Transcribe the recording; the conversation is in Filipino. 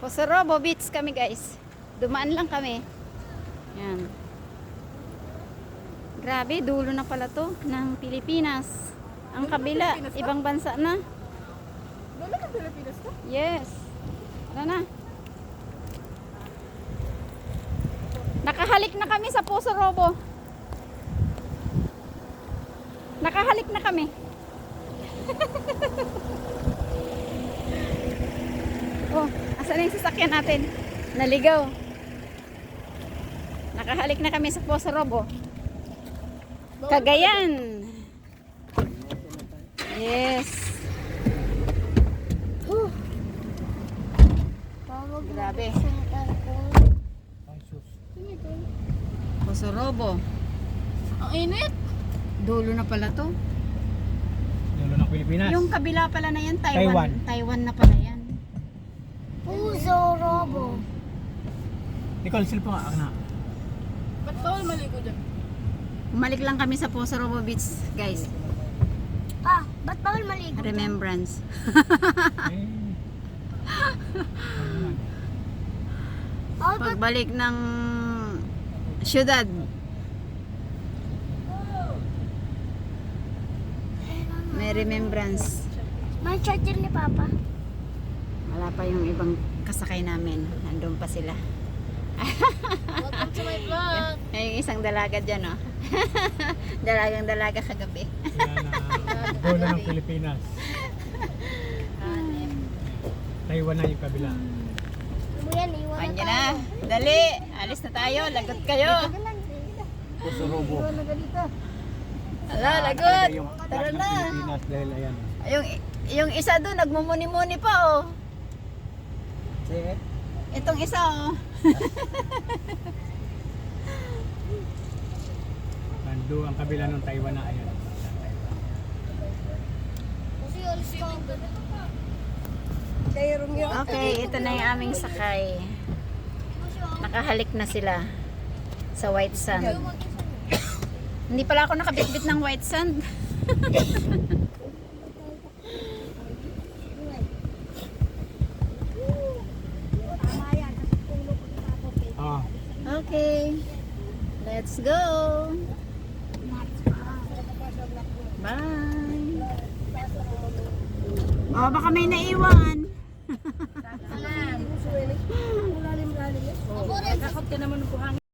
Posorobo Beach kami guys. Dumaan lang kami. Yan. Grabe, dulo na pala to ng Pilipinas. Ang kabila, ibang bansa na. Dulo ng Pilipinas to? Yes. Ano na? Nakahalik na kami sa Posorobo. Nakahalik na kami. Oh, asan na yung sasakyan natin? Naligaw. Nakahalik na kami sa Posorobo. Cagayan. Yes. Huh. Grabe. Posorobo. Ang init. Dulo na pala to. Dulo ng Pilipinas. Yung kabila pala na yan, Taiwan. Taiwan. Taiwan na pala yan. Posorobo. Nicole, silpo nga. Ako na. Ba't bawal maligo dyan? Umalik lang kami sa Posorobo Beach, guys. Ba't bawal maligo? Remembrance. Eh. Pagbalik ng syudad. May remembrance. May charger ni Papa. Wala pa yung ibang kasakay namin. Nandun pa sila. Welcome to my vlog. Yung isang dalaga dyan, oh. Dalagang dalaga kagabi. Yan ang dulo ng Pilipinas. Taiwan na yung kabila. Yan, iwan na Andiyan na. Dali. Alis na tayo. Lagot kayo. Posorobo. Ala, lagot. Yung Tara ng na. Pilipinas dahil ayan. Yung isa doon, nagmumuni-muni pa, oh. Sige. Itong isa, oh. Nando ang kabila ng Taiwan na ayan. Okay, ito na yung aming sakay. Nakahalik na sila sa white sand. Hindi pala ako nakabitbit ng white sand. Ah. Okay, let's go. Bye. Oh, baka may naiwan. Lalim-lalim. Kakot ka naman ng buhangin.